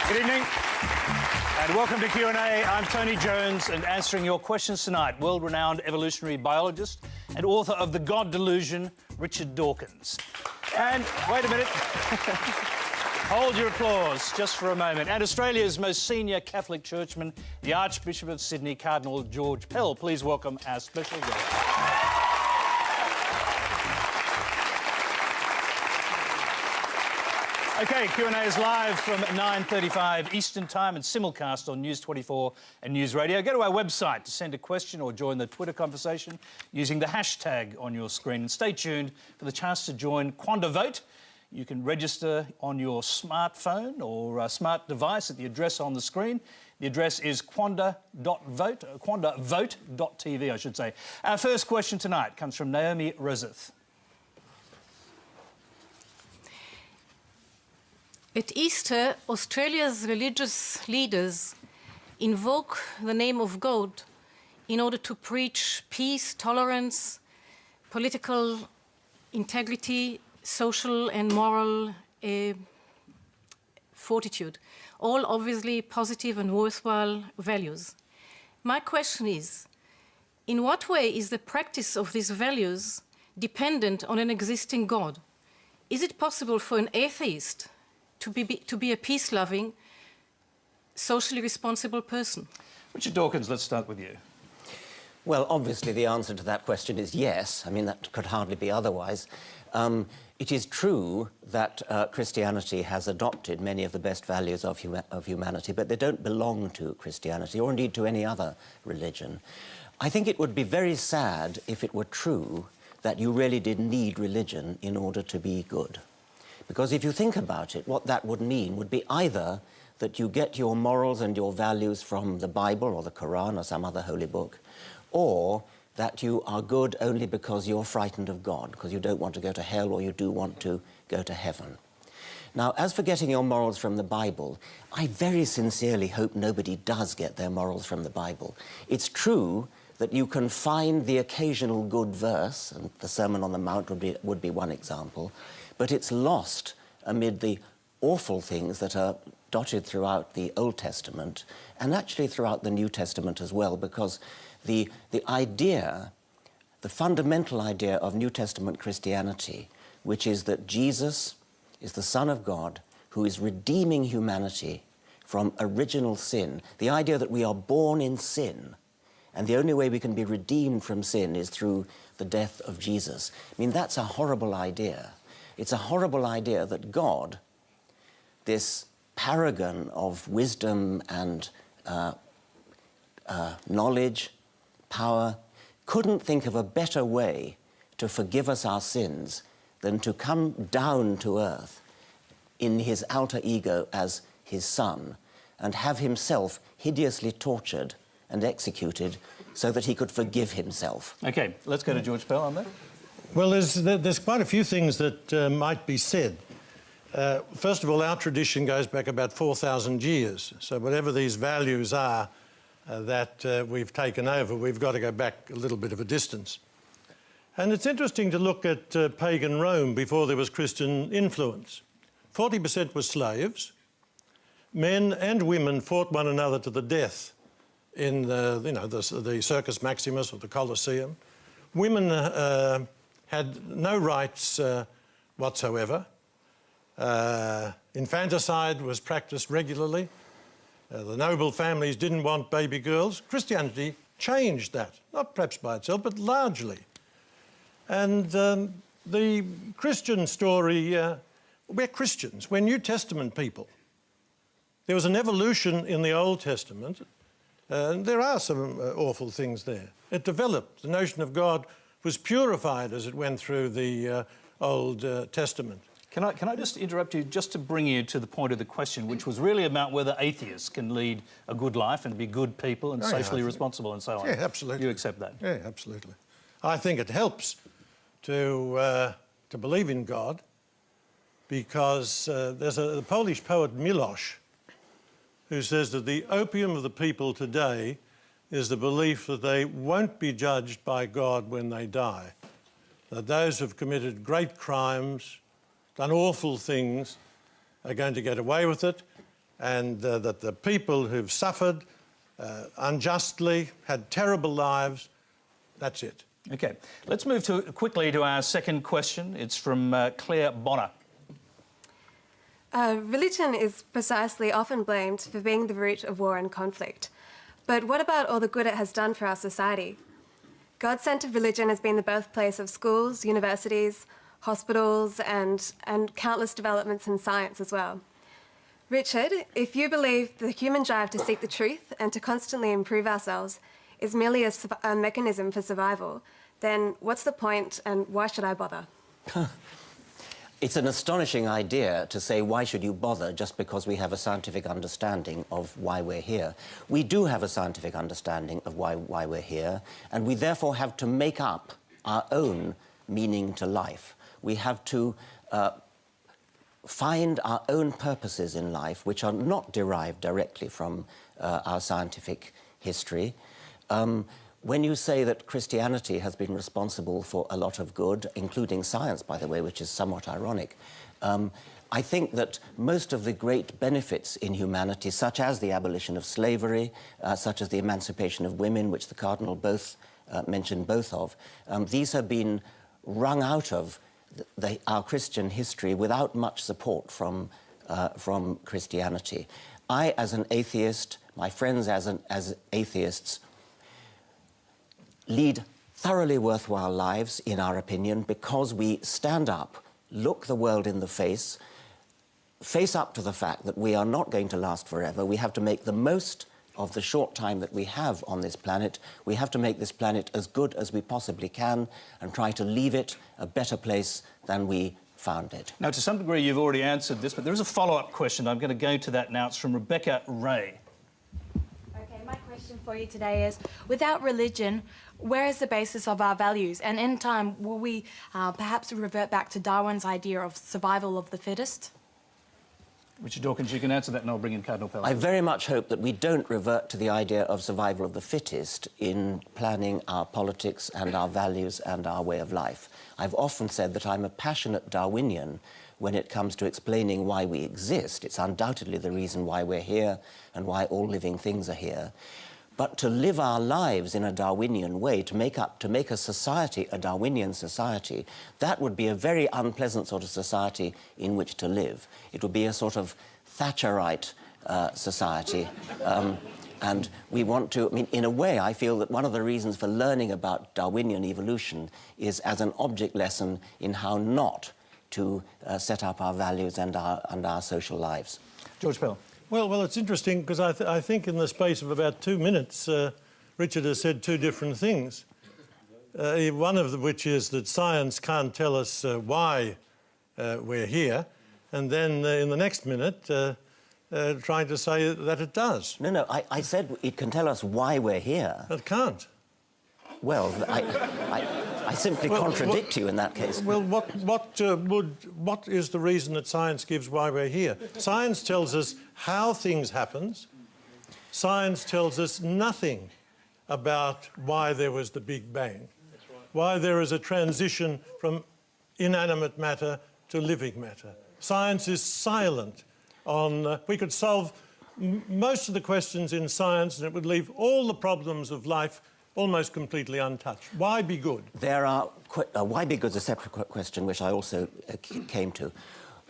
Good evening and welcome to Q&A. I'm Tony Jones, and answering your questions tonight, world-renowned evolutionary biologist and author of The God Delusion, Richard Dawkins. And wait a minute. Hold your applause just for a moment. And Australia's most senior Catholic churchman, the Archbishop of Sydney, Cardinal George Pell. Please welcome our special guest. OK, Q&A is live from 9:35 Eastern Time and simulcast on News 24 and News Radio. Go to our website to send a question or join the Twitter conversation using the hashtag on your screen. And stay tuned for the chance to join Quanda Vote. You can register on your smartphone or smart device at the address on the screen. The address is quandavote, quandavote.tv, I should say. Our first question tonight comes from Naomi Roseth. At Easter, Australia's religious leaders invoke the name of God in order to preach peace, tolerance, political integrity, social and moral fortitude, all obviously positive and worthwhile values. My question is, in what way is the practice of these values dependent on an existing God? Is it possible for an atheist to be a peace-loving, socially responsible person? Richard Dawkins, let's start with you. Well, obviously the answer to that question is yes. I mean, that could hardly be otherwise. It is true that Christianity has adopted many of the best values of humanity, but they don't belong to Christianity or indeed to any other religion. I think it would be very sad if it were true that you really did need religion in order to be good. Because if you think about it, what that would mean would be either that you get your morals and your values from the Bible or the Quran or some other holy book, or that you are good only because you're frightened of God, because you don't want to go to hell or you do want to go to heaven. Now, as for getting your morals from the Bible, I very sincerely hope nobody does get their morals from the Bible. It's true that you can find the occasional good verse, and the Sermon on the Mount would be one example, but it's lost amid the awful things that are dotted throughout the Old Testament and actually throughout the New Testament as well, because the fundamental idea of New Testament Christianity, which is that Jesus is the Son of God who is redeeming humanity from original sin, the idea that we are born in sin, and the only way we can be redeemed from sin is through the death of Jesus. I mean, that's a horrible idea. It's a horrible idea that God, this paragon of wisdom and knowledge, power, couldn't think of a better way to forgive us our sins than to come down to earth in his alter ego as his son and have himself hideously tortured and executed so that he could forgive himself. OK, let's go to George Pell on that. Well, there's quite a few things that might be said. First of all, our tradition goes back about 4,000 years. So whatever these values are that we've taken over, we've got to go back a little bit of a distance. And it's interesting to look at pagan Rome before there was Christian influence. 40% were slaves. Men and women fought one another to the death in the Circus Maximus or the Colosseum. Women had no rights whatsoever. Infanticide was practiced regularly. The noble families didn't want baby girls. Christianity changed that, not perhaps by itself, but largely. And the Christian story, we're Christians, we're New Testament people. There was an evolution in the Old Testament, and there are some awful things there. It developed. The notion of God was purified as it went through the Old Testament. Can I just interrupt you just to bring you to the point of the question, which was really about whether atheists can lead a good life and be good people and socially responsible and so on? Yeah, absolutely. You accept that? Yeah, absolutely. I think it helps to believe in God because there's a Polish poet, Milosz, who says that the opium of the people today is the belief that they won't be judged by God when they die, that those who've committed great crimes, done awful things, are going to get away with it, and that the people who've suffered unjustly, had terrible lives, that's it. OK, let's move quickly to our second question. It's from Claire Bonner. Religion is precisely often blamed for being the root of war and conflict. But what about all the good it has done for our society? God-centred religion has been the birthplace of schools, universities, hospitals, and countless developments in science as well. Richard, if you believe the human drive to seek the truth and to constantly improve ourselves is merely a mechanism for survival, then what's the point and why should I bother? It's an astonishing idea to say, why should you bother just because we have a scientific understanding of why we're here. We do have a scientific understanding of why we're here, and we therefore have to make up our own meaning to life. We have to find our own purposes in life, which are not derived directly from our scientific history. When you say that Christianity has been responsible for a lot of good, including science, by the way, which is somewhat ironic, I think that most of the great benefits in humanity, such as the abolition of slavery, such as the emancipation of women, which the Cardinal mentioned both of, these have been wrung out of our Christian history without much support from Christianity. I, as an atheist, my friends as atheists, lead thoroughly worthwhile lives, in our opinion, because we stand up, look the world in the face up to the fact that we are not going to last forever. We have to make the most of the short time that we have on this planet. We have to make this planet as good as we possibly can and try to leave it a better place than we found it. Now, to some degree, you've already answered this, but there is a follow-up question. I'm going to go to that now. It's from Rebecca Ray. Okay, my question for you today is, without religion, where is the basis of our values? And in time, will we perhaps revert back to Darwin's idea of survival of the fittest? Richard Dawkins, you can answer that, and I'll bring in Cardinal Pell. I very much hope that we don't revert to the idea of survival of the fittest in planning our politics and our values and our way of life. I've often said that I'm a passionate Darwinian when it comes to explaining why we exist. It's undoubtedly the reason why we're here and why all living things are here. But to live our lives in a Darwinian way, to make a society a Darwinian society, that would be a very unpleasant sort of society in which to live. It would be a sort of Thatcherite society. And we want to, I mean, in a way, I feel that one of the reasons for learning about Darwinian evolution is as an object lesson in how not to set up our values and our social lives. George Pell. Well, it's interesting because I think in the space of about 2 minutes, Richard has said two different things. One of which is that science can't tell us why we're here, and then in the next minute, trying to say that it does. No, I said it can tell us why we're here. It can't. Well, I simply contradict you in that case. Well, what is the reason that science gives why we're here? Science tells us how things happen. Science tells us nothing about why there was the Big Bang, why there is a transition from inanimate matter to living matter. Science is silent on... we could solve most of the questions in science and it would leave all the problems of life almost completely untouched. Why be good? Why be good is a separate question, which I also came to.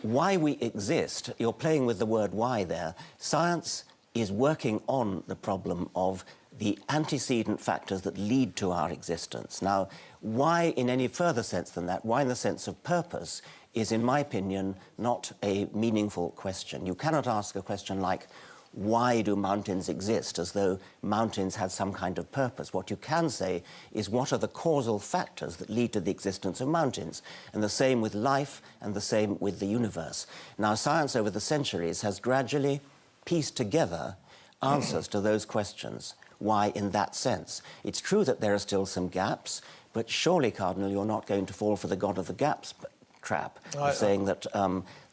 Why we exist, you're playing with the word why there. Science is working on the problem of the antecedent factors that lead to our existence. Now, why in any further sense than that, why in the sense of purpose, is, in my opinion, not a meaningful question. You cannot ask a question like, why do mountains exist, as though mountains had some kind of purpose. What you can say is what are the causal factors that lead to the existence of mountains, and the same with life and the same with the universe. Now, science over the centuries has gradually pieced together answers to those questions. Why in that sense? It's true that there are still some gaps, but surely, Cardinal, you're not going to fall for the God of the gaps trap of saying that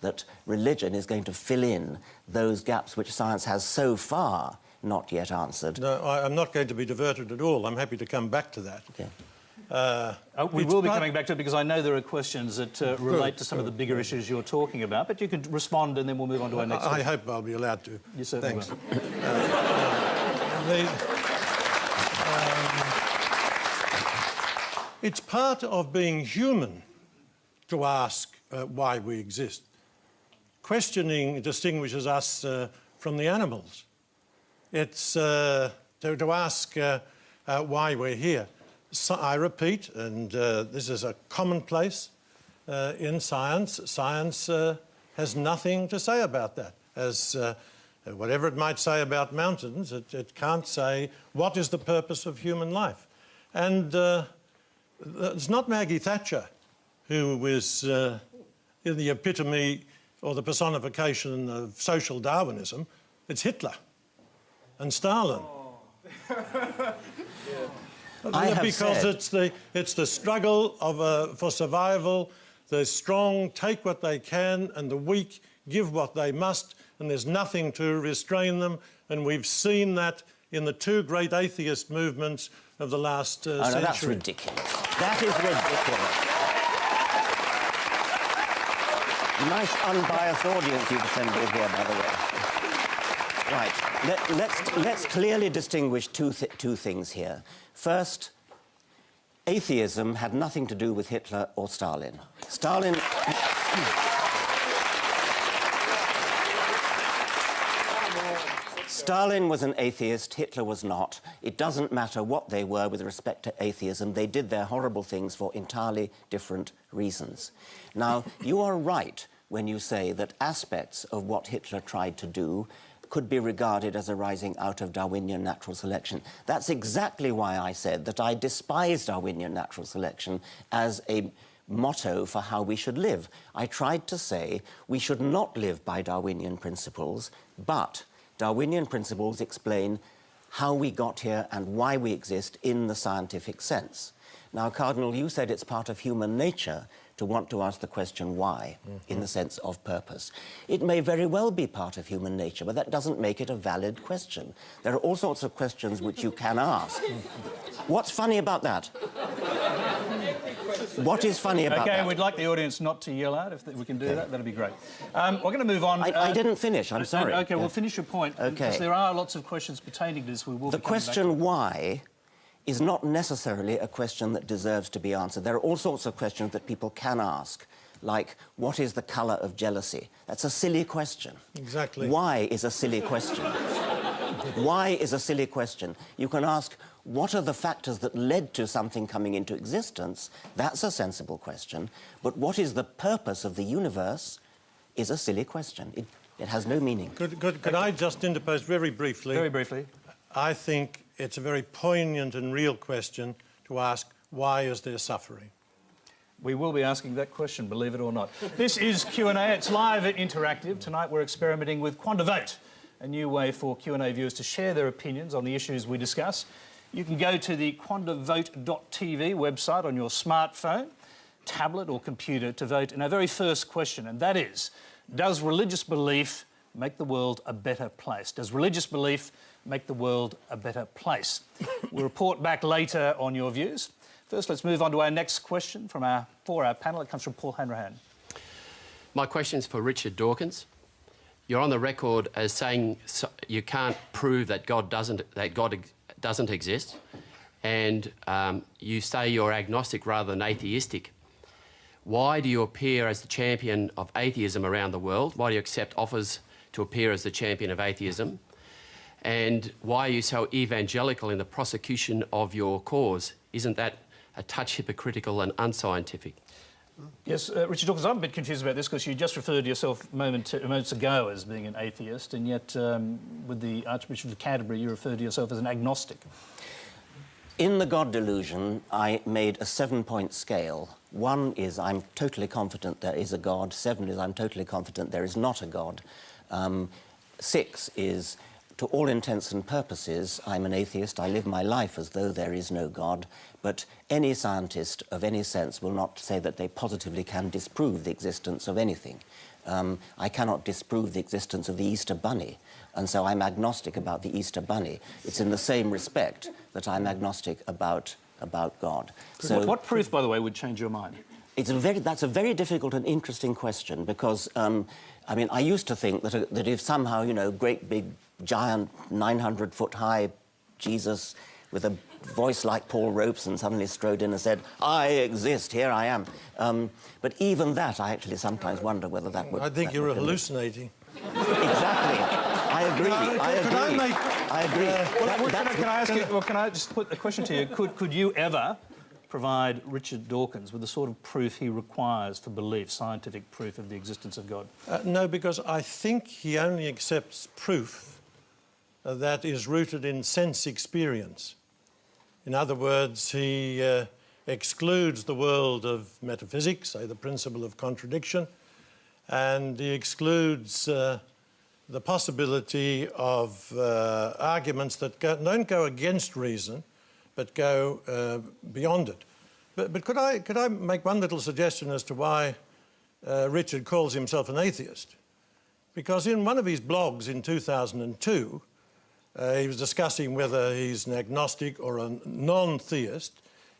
that religion is going to fill in those gaps which science has so far not yet answered. No, I'm not going to be diverted at all. I'm happy to come back to that. Okay. We will be coming back to it because I know there are questions that relate to some of the bigger issues you're talking about, but you can respond and then we'll move on to our next I hope I'll be allowed to. You certainly Thanks. will. It's part of being human to ask why we exist. Questioning distinguishes us from the animals. It's to ask why we're here. So, I repeat, and this is a commonplace in science, science has nothing to say about that. As whatever it might say about mountains, it can't say what is the purpose of human life. And it's not Maggie Thatcher who was in the epitome or the personification of social Darwinism. It's Hitler and Stalin. Because it's the struggle for survival. The strong take what they can and the weak give what they must, and there's nothing to restrain them. And we've seen that in the two great atheist movements of the last century. No, that's ridiculous. That is ridiculous. Nice unbiased audience you've assembled here, by the way. Right, let's clearly distinguish two things here. First, atheism had nothing to do with Hitler or Stalin. Stalin was an atheist, Hitler was not. It doesn't matter what they were with respect to atheism. They did their horrible things for entirely different reasons. Now, you are right when you say that aspects of what Hitler tried to do could be regarded as arising out of Darwinian natural selection. That's exactly why I said that I despise Darwinian natural selection as a motto for how we should live. I tried to say we should not live by Darwinian principles, but Darwinian principles explain how we got here and why we exist in the scientific sense. Now, Cardinal, you said it's part of human nature to want to ask the question why, in the sense of purpose. It may very well be part of human nature, but that doesn't make it a valid question. There are all sorts of questions which you can ask. What's funny about that? What is funny about that? OK, we'd like the audience not to yell out. If we can do that, that'd be great. We're going to move on. I didn't finish, I'm sorry. OK, we'll finish your point. OK. Because there are lots of questions pertaining to this. We will The question why is not necessarily a question that deserves to be answered. There are all sorts of questions that people can ask, like, what is the colour of jealousy? That's a silly question. Exactly. Why is a silly question? Why is a silly question? You can ask, what are the factors that led to something coming into existence? That's a sensible question. But what is the purpose of the universe is a silly question. It has no meaning. Could I just interpose very briefly? Very briefly. I think it's a very poignant and real question to ask, why is there suffering? We will be asking that question, believe it or not. This is Q&A. It's live and interactive. Tonight we're experimenting with QuandaVote, a new way for Q&A viewers to share their opinions on the issues we discuss. You can go to the quandavote.tv website on your smartphone, tablet or computer to vote in our very first question, and that is, does religious belief make the world a better place? Does religious belief make the world a better place? We'll report back later on your views. First, let's move on to our next question for our panel. It comes from Paul Hanrahan. My question is for Richard Dawkins. You're on the record as saying you can't prove that God doesn't exist, and you say you're agnostic rather than atheistic. Why do you appear as the champion of atheism around the world? Why do you accept offers to appear as the champion of atheism? And why are you so evangelical in the prosecution of your cause? Isn't that a touch hypocritical and unscientific? Yes, Richard Dawkins, I'm a bit confused about this because you just referred to yourself moments ago as being an atheist, and yet with the Archbishop of Canterbury you referred to yourself as an agnostic. In the God delusion, I made a 7-point scale. 1 is I'm totally confident there is a God. 7 is I'm totally confident there is not a God. 6 is, to all intents and purposes, I'm an atheist. I live my life as though there is no God. But any scientist of any sense will not say that they positively can disprove the existence of anything. I cannot disprove the existence of the Easter Bunny, and so I'm agnostic about the Easter Bunny. It's in the same respect that I'm agnostic about about God. What proof, by the way, would change your mind? That's a very difficult and interesting question because, I mean, I used to think that if somehow, you know, great big, giant, 900-foot-high Jesus with a voice like Paul Robeson suddenly strode in and said, "I exist, here I am." But even that, I actually sometimes wonder whether that would... I think you're hallucinating. Exactly. I agree. I agree. Can I just put the question to you? Could you ever provide Richard Dawkins with the sort of proof he requires for belief, scientific proof of the existence of God? No, because I think he only accepts proof that is rooted in sense experience. In other words, he excludes the world of metaphysics, say the principle of contradiction, and he excludes the possibility of arguments that don't go against reason, but go beyond it. But could I make one little suggestion as to why Richard calls himself an atheist? Because in one of his blogs in 2002, he was discussing whether he's an agnostic or a non-theist.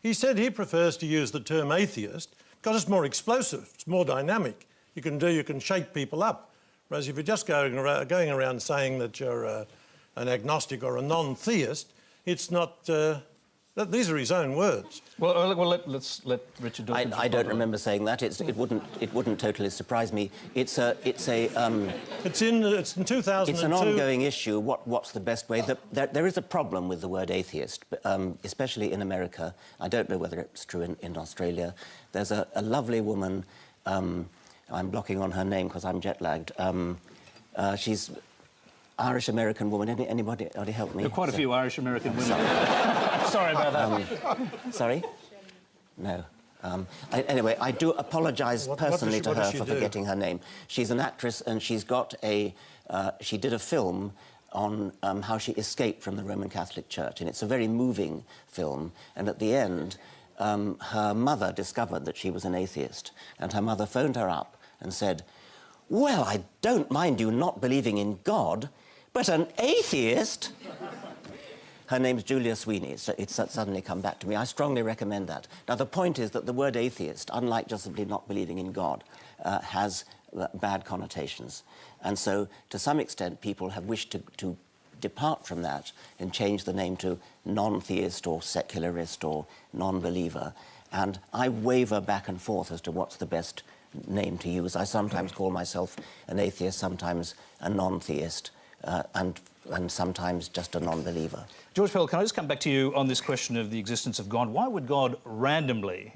He said he prefers to use the term atheist because it's more explosive, it's more dynamic. You can shake people up. Whereas if you're just going around saying that you're an agnostic or a non-theist, it's not... these are his own words. Well, let's let Richard Dawkins... I don't remember saying that. It wouldn't totally surprise me. It's in 2002. It's an ongoing issue. What's the best way? There is a problem with the word atheist, especially in America. I don't know whether it's true in Australia. There's a lovely woman. I'm blocking on her name because I'm jet-lagged. She's Irish-American woman. Anybody help me? There are quite a few Irish-American women. Sorry about that. Sorry? No. Anyway, I do apologise personally to her for forgetting her name. She's an actress and she's got she did a film on how she escaped from the Roman Catholic Church, and it's a very moving film, and at the end her mother discovered that she was an atheist, and her mother phoned her up and said, "Well, I don't mind you not believing in God, but an atheist?" Her name's Julia Sweeney, so it's suddenly come back to me. I strongly recommend that. Now, the point is that the word atheist, unlike just simply not believing in God, has bad connotations. And so, to some extent, people have wished to depart from that and change the name to non-theist or secularist or non-believer. And I waver back and forth as to what's the best name to use. I sometimes call myself an atheist, sometimes a non-theist, and sometimes just a non-believer. George Pell, can I just come back to you on this question of the existence of God? Why would God randomly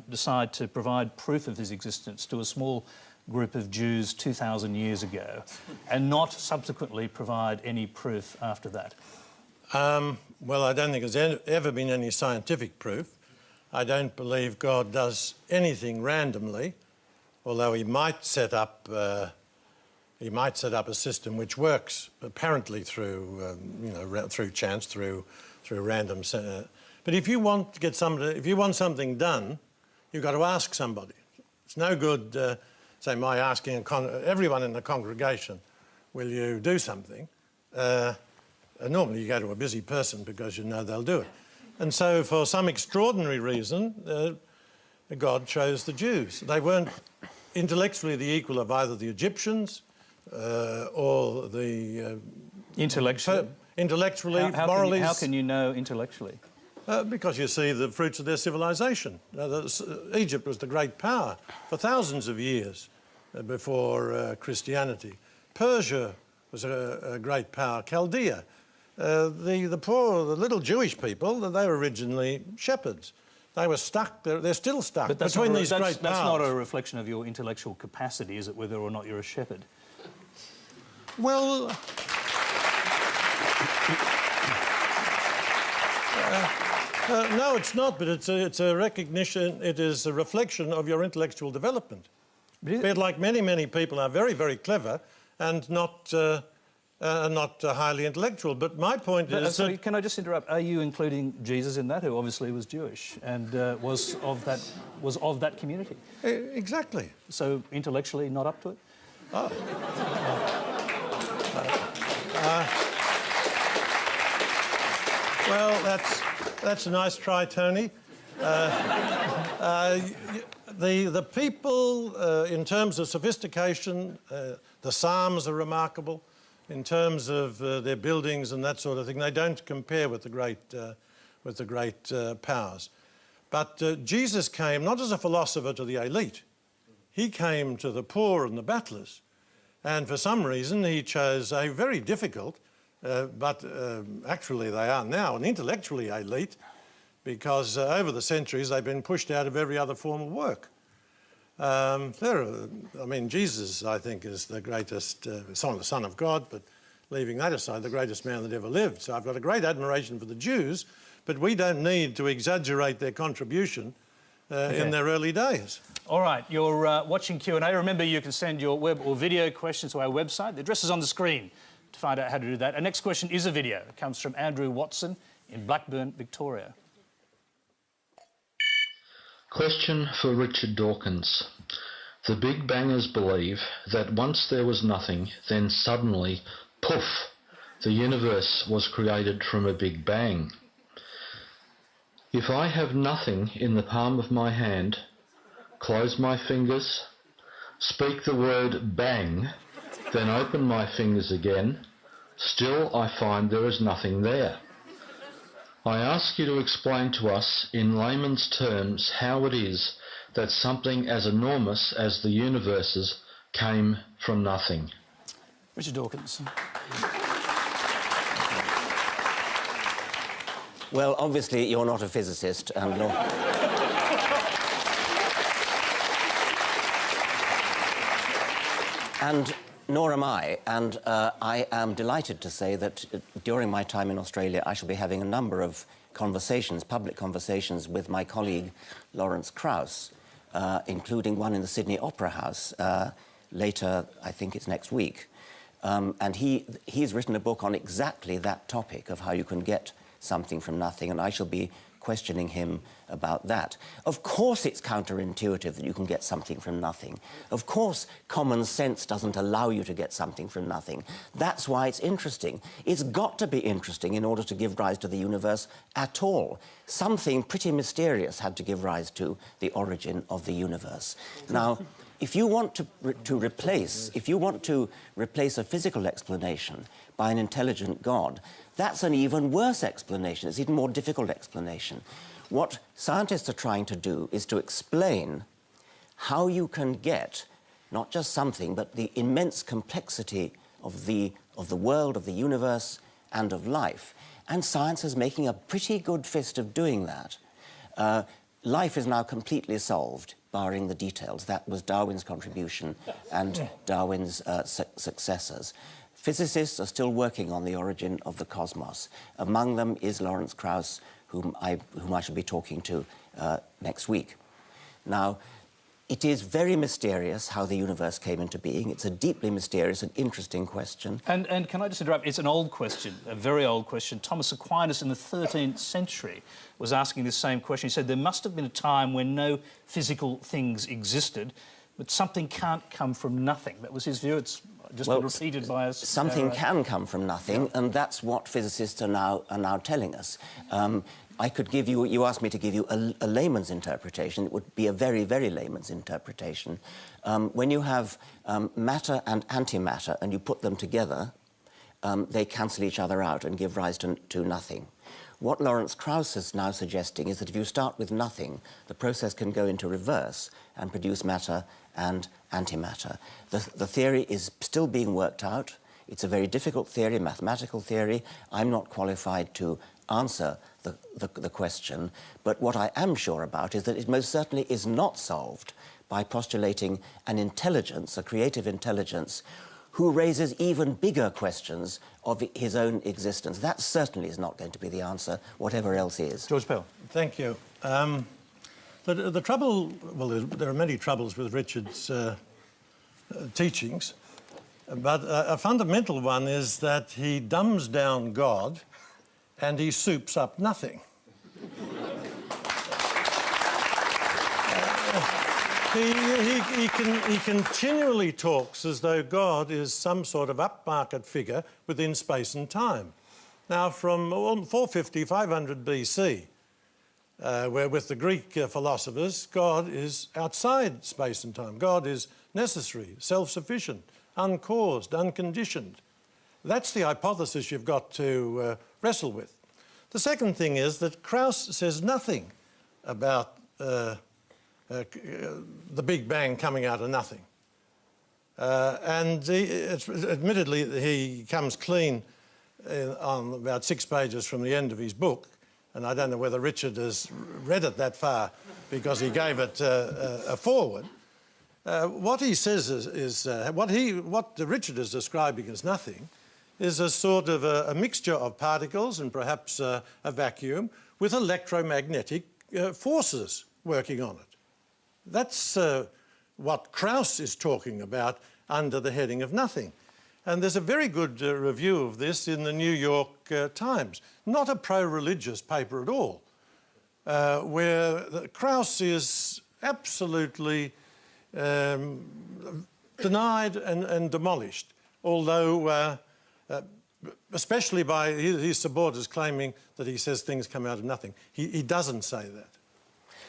decide to provide proof of his existence to a small group of Jews 2,000 years ago and not subsequently provide any proof after that? Well, I don't think there's ever been any scientific proof. I don't believe God does anything randomly, although he might set up a system which works apparently through, through chance, through random. But if you want to get if you want something done, you've got to ask somebody. It's no good, say, my asking everyone in the congregation, "Will you do something?" Normally you go to a busy person because you know they'll do it. And so, for some extraordinary reason, God chose the Jews. They weren't intellectually the equal of either the Egyptians or the... Intellectually? Intellectually, morally... How can you know intellectually? Because you see the fruits of their civilization. Egypt was the great power for thousands of years before Christianity. Persia was a great power. Chaldea. The poor, the little Jewish people, they were originally shepherds. They were stuck, they're still stuck between these great powers. That's not a reflection of your intellectual capacity, is it, whether or not you're a shepherd? Well... no, it's not, but it's a recognition, it is a reflection of your intellectual development. But like many people are very, very clever and not highly intellectual. But my point is... Sorry, can I just interrupt? Are you including Jesus in that, who obviously was Jewish and was of that community? Exactly. So intellectually not up to it? Oh. Well, That's a nice try, Tony. The people, in terms of sophistication, the Psalms are remarkable. In terms of their buildings and that sort of thing, they don't compare with the great powers. But Jesus came not as a philosopher to the elite. He came to the poor and the battlers. And for some reason, he chose a very difficult, but actually they are now an intellectually elite, because over the centuries they've been pushed out of every other form of work. Jesus, I think, is the greatest, son of God, but leaving that aside, the greatest man that ever lived. So I've got a great admiration for the Jews, but we don't need to exaggerate their contribution in their early days. All right, you're watching Q&A. Remember, you can send your web or video questions to our website. The address is on the screen to find out how to do that. Our next question is a video. It comes from Andrew Watson in Blackburn, Victoria. Question for Richard Dawkins. The Big Bangers believe that once there was nothing, then suddenly, poof, the universe was created from a Big Bang. If I have nothing in the palm of my hand, close my fingers, speak the word bang, then open my fingers again, still I find there is nothing there. I ask you to explain to us in layman's terms how it is that something as enormous as the universes came from nothing. Richard Dawkins. Well, obviously you're not a physicist, and nor am I, and I am delighted to say that during my time in Australia I shall be having a number of conversations, public conversations, with my colleague Lawrence Krauss, including one in the Sydney Opera House later, I think it's next week. And he's written a book on exactly that topic of how you can get something from nothing, and I shall be questioning him about that. Of course it's counterintuitive that you can get something from nothing. Of course common sense doesn't allow you to get something from nothing. That's why it's interesting. It's got to be interesting in order to give rise to the universe at all. Something pretty mysterious had to give rise to the origin of the universe. Now, if you want to replace a physical explanation by an intelligent God, that's an even worse explanation. It's an even more difficult explanation. What scientists are trying to do is to explain how you can get not just something, but the immense complexity of the world, of the universe, and of life. And science is making a pretty good fist of doing that. Life is now completely solved, barring the details. That was Darwin's contribution and Darwin's successors. Physicists are still working on the origin of the cosmos. Among them is Lawrence Krauss, whom I shall be talking to next week. Now, it is very mysterious how the universe came into being. It's a deeply mysterious and interesting question. And can I just interrupt? It's an old question, a very old question. Thomas Aquinas in the 13th century was asking this same question. He said there must have been a time when no physical things existed, but something can't come from nothing. That was his view. It's just been repeated by us. Something can come from nothing, and that's what physicists are now telling us. I could give you, you asked me to give you a layman's interpretation. It would be a very, very layman's interpretation. When you have matter and antimatter and you put them together, they cancel each other out and give rise to nothing. What Lawrence Krauss is now suggesting is that if you start with nothing, the process can go into reverse and produce matter and antimatter. The theory is still being worked out. It's a very difficult theory, mathematical theory. I'm not qualified to answer the question, but what I am sure about is that it most certainly is not solved by postulating an intelligence, a creative intelligence, who raises even bigger questions of his own existence. That certainly is not going to be the answer, whatever else is. George Pell. Thank you. The trouble, well, there are many troubles with Richard's teachings, but a fundamental one is that he dumbs down God and he soups up nothing. He continually talks as though God is some sort of upmarket figure within space and time. Now, from 450, 500 BC, where with the Greek philosophers, God is outside space and time. God is necessary, self-sufficient, uncaused, unconditioned. That's the hypothesis you've got to wrestle with. The second thing is that Krauss says nothing about the Big Bang coming out of nothing. Admittedly, he comes clean on about 6 pages from the end of his book, and I don't know whether Richard has read it that far because he gave it a foreword. What he says is what Richard is describing as nothing is a sort of a mixture of particles and perhaps a vacuum with electromagnetic forces working on it. That's what Krauss is talking about under the heading of nothing. And there's a very good review of this in the New York Times, not a pro-religious paper at all, where Krauss is absolutely denied and demolished, although especially by his supporters claiming that he says things come out of nothing. He doesn't say that.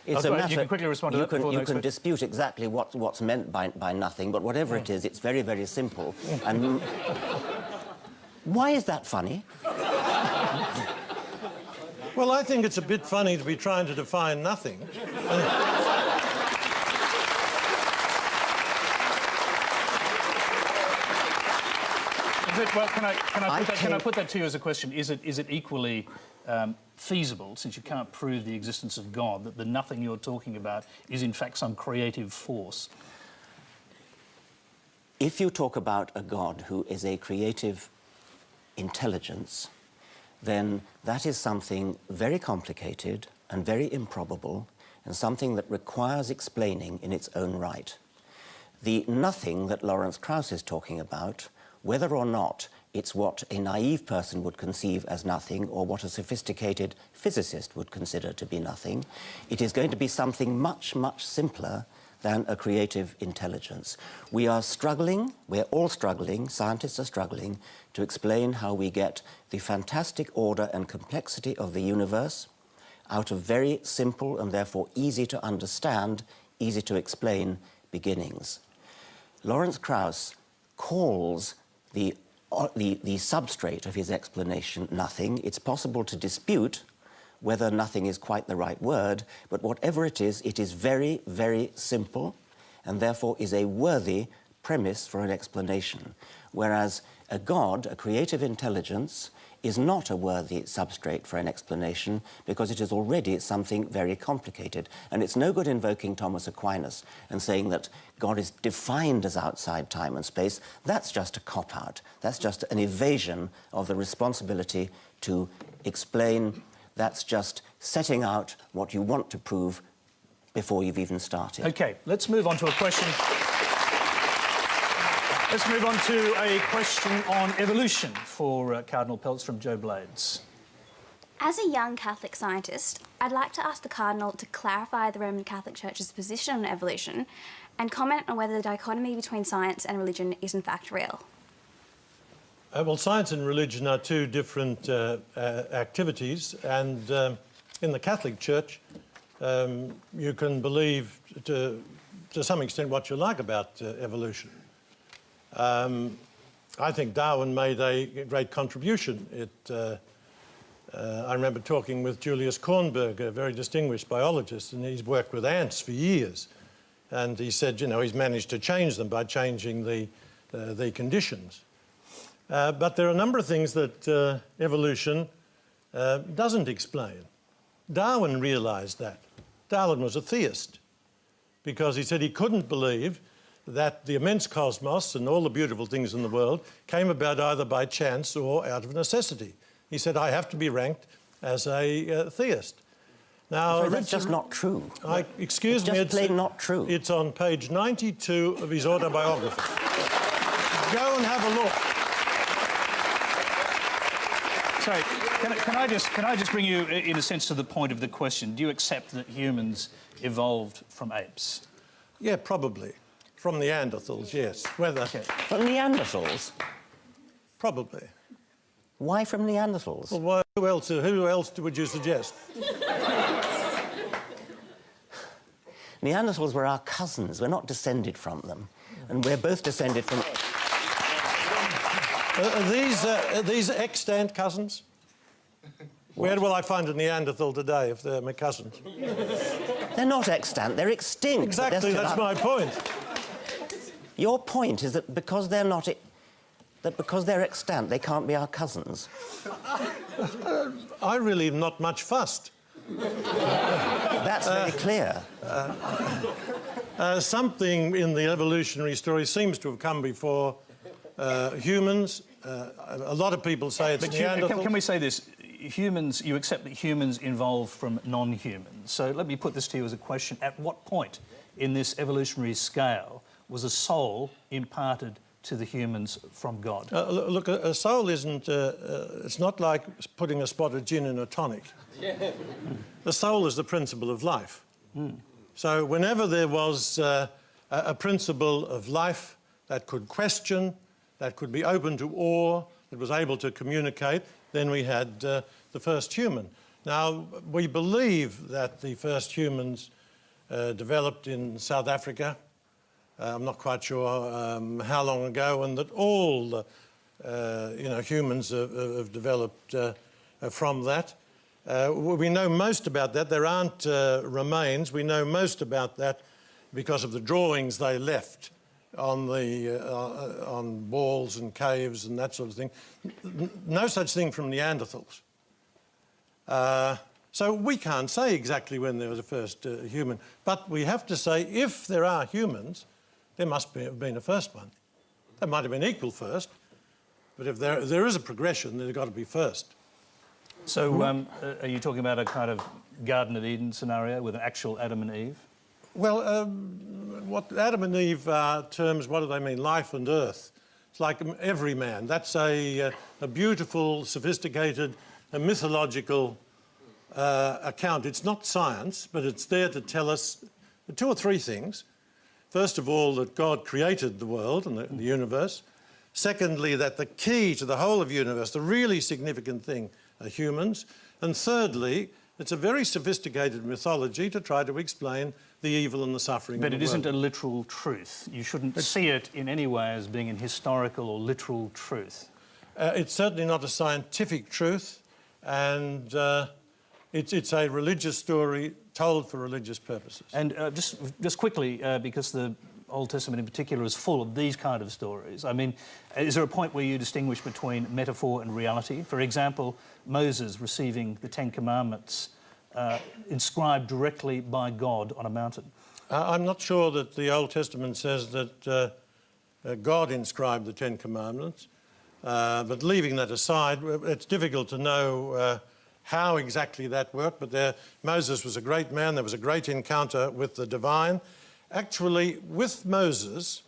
It's a matter, you can quickly respond to that. You can dispute exactly what's meant by nothing, but whatever it is, it's very, very simple. And why is that funny? Well, I think it's a bit funny to be trying to define nothing. Well, can I put that to you as a question? Is it equally feasible, since you can't prove the existence of God, that the nothing you're talking about is in fact some creative force? If you talk about a God who is a creative intelligence, then that is something very complicated and very improbable, and something that requires explaining in its own right. The nothing that Lawrence Krauss is talking about, whether or not it's what a naive person would conceive as nothing or what a sophisticated physicist would consider to be nothing, it is going to be something much, much simpler than a creative intelligence. We are struggling, we're all struggling, scientists are struggling, to explain how we get the fantastic order and complexity of the universe out of very simple and therefore easy to understand, easy to explain beginnings. Lawrence Krauss calls the substrate of his explanation nothing. It's possible to dispute whether nothing is quite the right word, but whatever it is very, very simple and therefore is a worthy premise for an explanation. Whereas a God, a creative intelligence, is not a worthy substrate for an explanation because it is already something very complicated. And it's no good invoking Thomas Aquinas and saying that God is defined as outside time and space. That's just a cop-out. That's just an evasion of the responsibility to explain. That's just setting out what you want to prove before you've even started. OK, let's move on to a question. Let's move on to a question on evolution for Cardinal Pell from Joe Blades. As a young Catholic scientist, I'd like to ask the Cardinal to clarify the Roman Catholic Church's position on evolution and comment on whether the dichotomy between science and religion is in fact real. Well, science and religion are two different activities, and in the Catholic Church, you can believe to some extent what you like about evolution. I think Darwin made a great contribution. I remember talking with Julius Kornberg, a very distinguished biologist, and he's worked with ants for years. And he said, you know, he's managed to change them by changing the conditions. But there are a number of things that evolution doesn't explain. Darwin realised that. Darwin was a theist because he said he couldn't believe that the immense cosmos and all the beautiful things in the world came about either by chance or out of necessity. He said, I have to be ranked as a theist. Now, that's just not true. Excuse me, it's plain not true. It's on page 92 of his autobiography. Go and have a look. Sorry, can I just bring you, in a sense, to the point of the question? Do you accept that humans evolved from apes? Yeah, probably. From Neanderthals, yes. Whether... Okay. From Neanderthals? Probably. Why from Neanderthals? Well, who else would you suggest? Neanderthals were our cousins. We're not descended from them. And we're both descended from... Are these extant cousins? Where will I find a Neanderthal today if they're my cousins? They're not extant, they're extinct. Exactly, that's my point. Your point is that because they're not... because they're extant, they can't be our cousins. I really am not much fussed. That's very clear. Something in the evolutionary story seems to have come before humans. A lot of people say it's Neanderthals. Can we say this? Humans, you accept that humans evolved from non-humans. So let me put this to you as a question. At what point in this evolutionary scale was a soul imparted to the humans from God? Look, a soul isn't... it's not like putting a spot of gin in a tonic. The soul is the principle of life. So whenever there was a principle of life that could question, that could be open to awe, that was able to communicate, then we had the first human. Now, we believe that the first humans developed in South Africa. I'm not quite sure how long ago, and that all humans have developed from that. We know most about that. There aren't remains. We know most about that because of the drawings they left on walls and caves and that sort of thing. No such thing from Neanderthals. So we can't say exactly when there was a first human, but we have to say if there are humans, there must have been a first one. There might have been equal first, but if there is a progression, there's got to be first. So are you talking about a kind of Garden of Eden scenario with an actual Adam and Eve? Well, what Adam and Eve are terms, what do they mean? Life and earth. It's like every man. That's a beautiful, sophisticated, mythological account. It's not science, but it's there to tell us two or three things. First of all, that God created the world and the universe. Secondly, that the key to the whole of the universe, the really significant thing, are humans. And thirdly, it's a very sophisticated mythology to try to explain the evil and the suffering of the world. But it isn't a literal truth. You shouldn't see it in any way as being an historical or literal truth. It's certainly not a scientific truth, and it's a religious story told for religious purposes. And just quickly, because the Old Testament in particular is full of these kind of stories, I mean, is there a point where you distinguish between metaphor and reality? For example, Moses receiving the Ten Commandments inscribed directly by God on a mountain. I'm not sure that the Old Testament says that God inscribed the Ten Commandments, but leaving that aside, it's difficult to know how exactly that worked, but Moses was a great man. There was a great encounter with the divine. Actually, with Moses,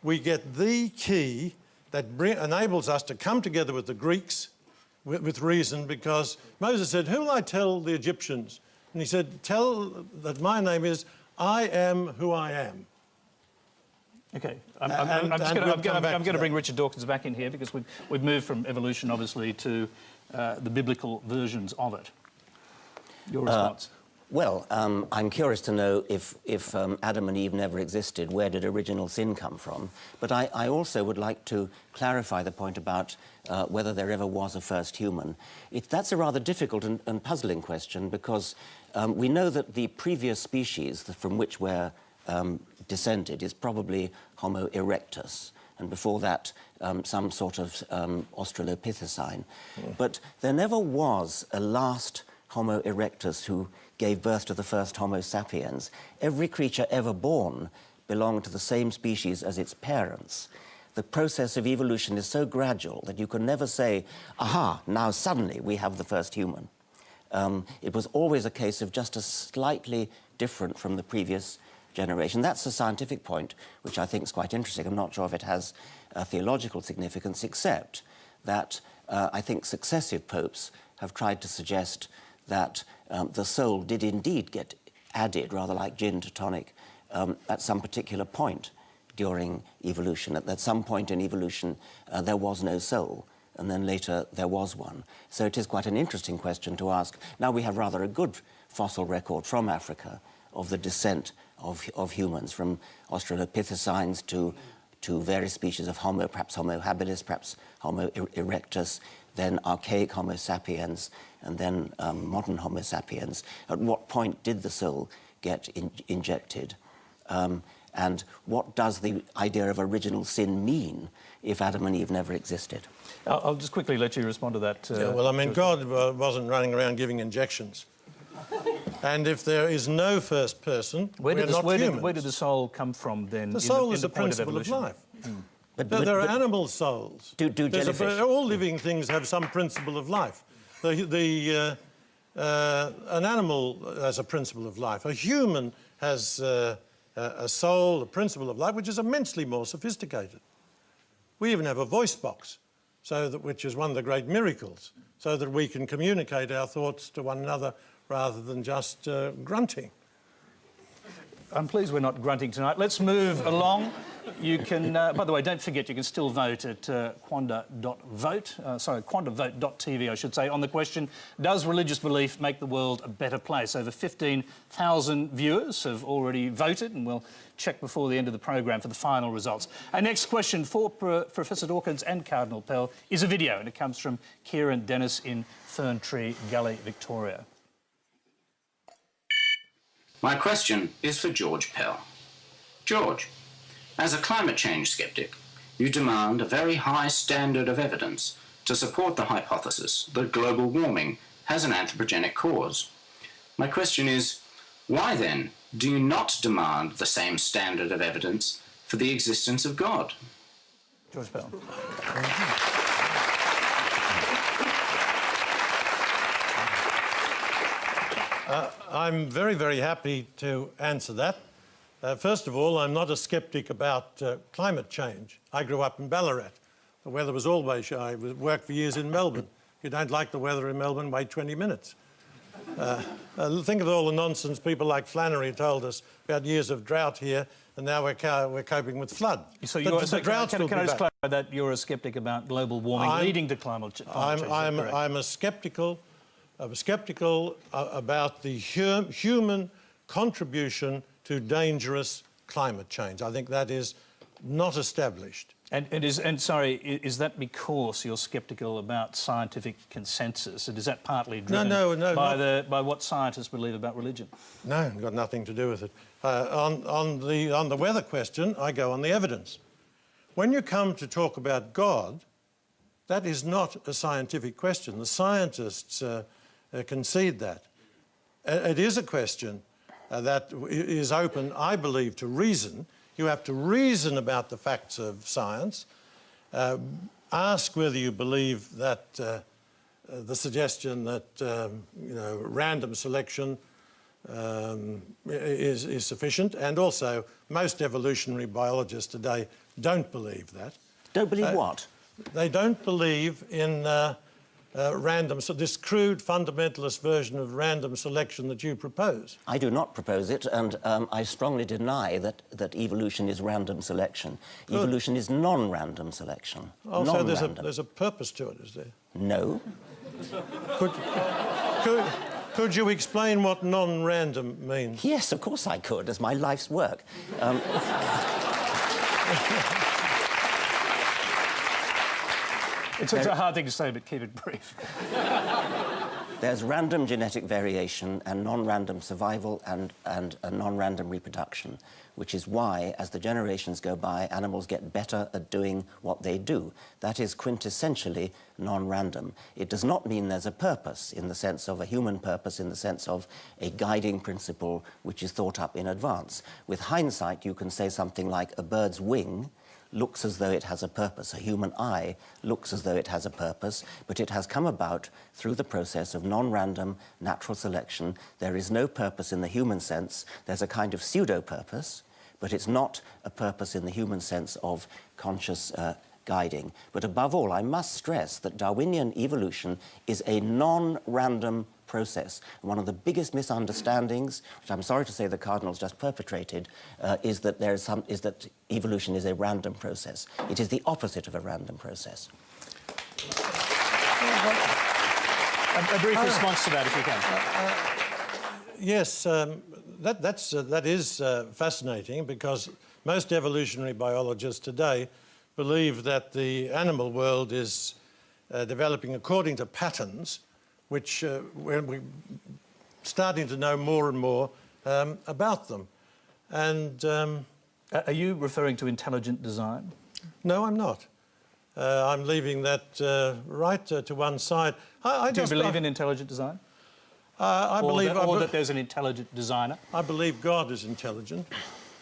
we get the key that enables us to come together with the Greeks with reason, because Moses said, who will I tell the Egyptians? And he said, tell that my name is I am who I am. OK. I'm going to bring Richard Dawkins back in here, because we've moved from evolution, obviously, to the biblical versions of it. Your response? Well, I'm curious to know if Adam and Eve never existed, where did original sin come from? But I also would like to clarify the point about whether there ever was a first human. That's a rather difficult and puzzling question, because we know that the previous species from which we're descended is probably Homo erectus, and before that some sort of Australopithecine. But there never was a last Homo erectus who gave birth to the first Homo sapiens. Every creature ever born belonged to the same species as its parents. The process of evolution is so gradual that you can never say, aha, now suddenly we have the first human. It was always a case of just a slightly different from the previous generation. That's a scientific point, which I think is quite interesting. I'm not sure if it has theological significance, except that I think successive popes have tried to suggest that the soul did indeed get added, rather like gin to tonic, at some particular point during evolution. At some point in evolution, there was no soul, and then later there was one. So it is quite an interesting question to ask. Now we have rather a good fossil record from Africa of the descent of humans, from Australopithecines to various species of Homo, perhaps Homo habilis, perhaps Homo erectus, then archaic Homo sapiens, and then modern Homo sapiens. At what point did the soul get injected? And what does the idea of original sin mean if Adam and Eve never existed? I'll just quickly let you respond to that. Yeah, well, I mean, God wasn't running around giving injections. And if there is no first person, where did humans. the soul come from then? The soul is a principle of life. But there are animal souls. Do jellyfish? All living things have some principle of life. An animal has a principle of life. A human has a soul, a principle of life, which is immensely more sophisticated. We even have a voice box, which is one of the great miracles, so that we can communicate our thoughts to one another rather than just grunting. I'm pleased we're not grunting tonight. Let's move along. You can, by the way, don't forget you can still vote at quandavote.tv, I should say, on the question, does religious belief make the world a better place? Over 15,000 viewers have already voted, and we'll check before the end of the programme for the final results. Our next question for Professor Dawkins and Cardinal Pell is a video, and it comes from Kieran Dennis in Ferntree Gully, Victoria. My question is for George Pell. George, as a climate change skeptic, you demand a very high standard of evidence to support the hypothesis that global warming has an anthropogenic cause. My question is, why then do you not demand the same standard of evidence for the existence of God? George Pell. I'm very, very happy to answer that. First of all, I'm not a sceptic about climate change. I grew up in Ballarat. The weather was always shy. I worked for years in Melbourne. If you don't like the weather in Melbourne, wait 20 minutes. Think of all the nonsense people like Flannery told us about years of drought here, and now we're coping with flood. So can I just clarify that you're a sceptic about global warming leading to climate change? I'm skeptical about the human contribution to dangerous climate change. I think that is not established. And is that because you're sceptical about scientific consensus? And is that partly driven by what scientists believe about religion? No, got nothing to do with it. On the weather question, I go on the evidence. When you come to talk about God, that is not a scientific question. The scientists concede that. It is a question that is open, I believe, to reason. You have to reason about the facts of science, ask whether you believe that the suggestion that random selection is sufficient, and also most evolutionary biologists today don't believe that. Don't believe what? They don't believe in so this crude fundamentalist version of random selection that you propose. I do not propose it, and I strongly deny that evolution is random selection. Good. Evolution is non-random selection. Oh, so there's a purpose to it, is there? No. Could you explain what non-random means? Yes, of course I could. That's my life's work. It's a hard thing to say, but keep it brief. There's random genetic variation and non-random survival and a non-random reproduction, which is why, as the generations go by, animals get better at doing what they do. That is quintessentially non-random. It does not mean there's a purpose in the sense of a human purpose, in the sense of a guiding principle which is thought up in advance. With hindsight, you can say something like a bird's wing looks as though it has a purpose. A human eye looks as though it has a purpose, but it has come about through the process of non-random natural selection. There is no purpose in the human sense. There's a kind of pseudo-purpose, but it's not a purpose in the human sense of conscious guiding. But above all, I must stress that Darwinian evolution is a non-random process. And one of the biggest misunderstandings, which I'm sorry to say the Cardinal's just perpetrated, is that evolution is a random process. It is the opposite of a random process. A brief response to that, if you can. Yes, that is fascinating, because most evolutionary biologists today believe that the animal world is developing according to patterns, which we're starting to know more and more about them. And are you referring to intelligent design? no, I'm not. I'm leaving that right to one side. Do you believe in intelligent design? I believe that there's an intelligent designer? I believe God is intelligent.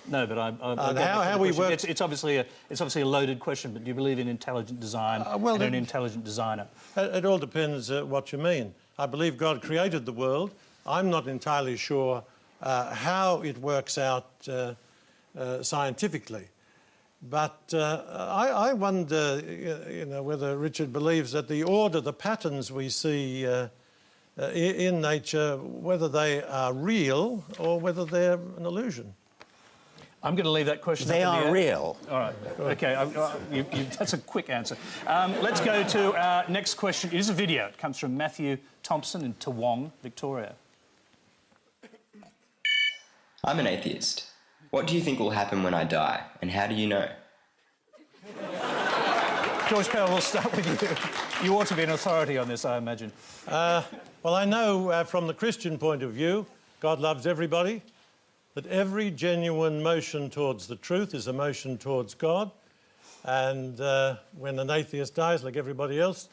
No, but how we work... It's obviously a loaded question, but do you believe in intelligent design and an intelligent designer? It all depends what you mean. I believe God created the world. I'm not entirely sure how it works out scientifically. But I wonder, whether Richard believes that the order, the patterns we see in nature, whether they are real or whether they're an illusion. I'm going to leave that question. They up in the are air. real. All right. OK. That's a quick answer. Let's go to our next question. It is a video. It comes from Matthew Thompson in Toowong, Victoria. I'm an atheist. What do you think will happen when I die, and how do you know? George Pell, we'll start with you. You ought to be an authority on this, I imagine. Well, I know from the Christian point of view, God loves everybody, that every genuine motion towards the truth is a motion towards God. And when an atheist dies, like everybody else,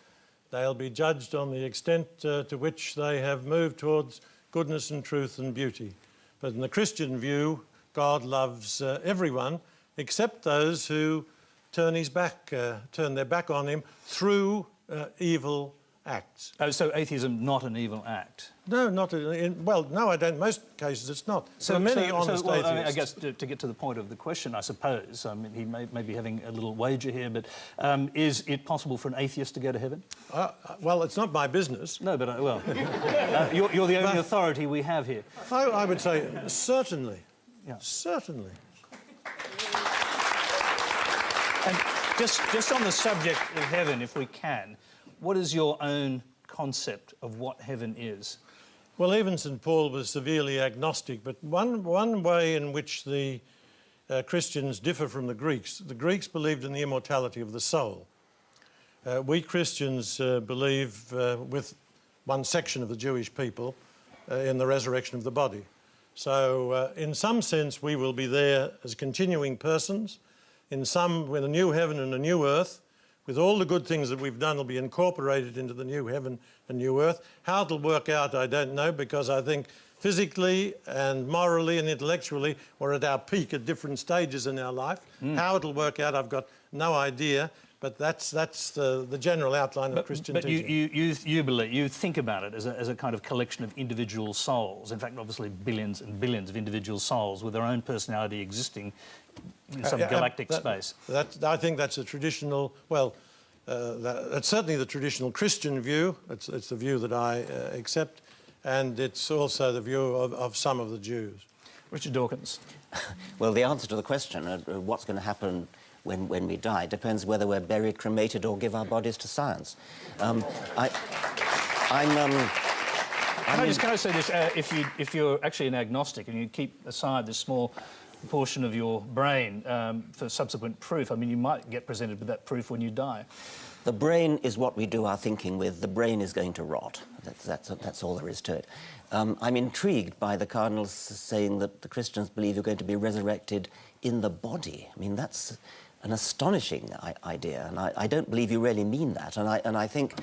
they'll be judged on the extent to which they have moved towards goodness and truth and beauty. But in the Christian view, God loves everyone, except those who turn their back on him through evil acts. Oh, so atheism not an evil act? No, not well. No, I don't. In most cases, it's not. So there are many honest atheists. I guess to get to the point of the question, I suppose. I mean, he may be having a little wager here, but is it possible for an atheist to go to heaven? Well, it's not my business. No, but you're the only authority we have here. I would say certainly. Yeah. Certainly. And just on the subject of heaven, if we can, what is your own concept of what heaven is? Well, even St. Paul was severely agnostic, but one way in which the Christians differ from the Greeks believed in the immortality of the soul. We Christians believe, with one section of the Jewish people, in the resurrection of the body. So, in some sense, we will be there as continuing persons. In some, with a new heaven and a new earth, with all the good things that we've done will be incorporated into the new heaven and new earth. How it'll work out, I don't know, because I think physically and morally and intellectually we're at our peak at different stages in our life. How it'll work out, I've got no idea. But that's the general outline of Christian teaching. But you believe, you think about it as a kind of collection of individual souls. In fact, obviously billions and billions of individual souls with their own personality existing in some galactic space. I think that's a traditional, well, that's certainly the traditional Christian view. It's the view that I accept, and it's also the view of some of the Jews. Richard Dawkins. Well, the answer to the question, what's going to happen when we die, depends whether we're buried, cremated, or give our bodies to science. Can I say this? If you're actually an agnostic and you keep aside this small portion of your brain for subsequent proof, I mean, you might get presented with that proof when you die. The brain is what we do our thinking with. The brain is going to rot. That's all there is to it. I'm intrigued by the Cardinal saying that the Christians believe you're going to be resurrected in the body. I mean, that's an astonishing idea, and I don't believe you really mean that. And I think,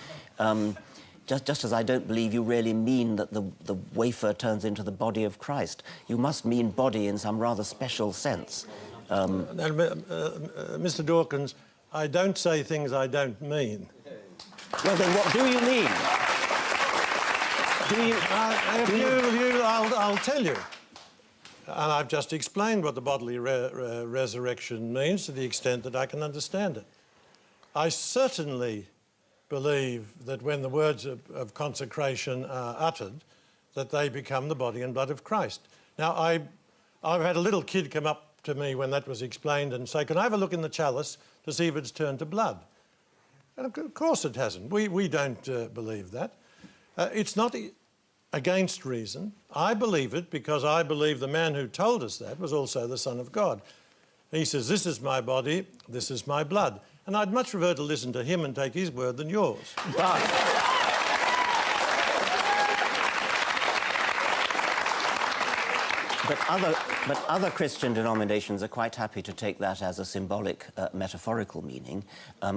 just as I don't believe you really mean that the wafer turns into the body of Christ, you must mean body in some rather special sense. Mr. Dawkins, I don't say things I don't mean. Well, then what do you mean? I'll tell you. And I've just explained what the bodily resurrection means to the extent that I can understand it. I certainly believe that when the words of consecration are uttered, that they become the body and blood of Christ. Now, I've had a little kid come up to me when that was explained and say, can I have a look in the chalice to see if it's turned to blood? And of course it hasn't. We don't believe that. It's not against reason. I believe it because I believe the man who told us that was also the Son of God. He says, this is my body, this is my blood. And I'd much prefer to listen to him and take his word than yours. But other Christian denominations are quite happy to take that as a symbolic, metaphorical meaning.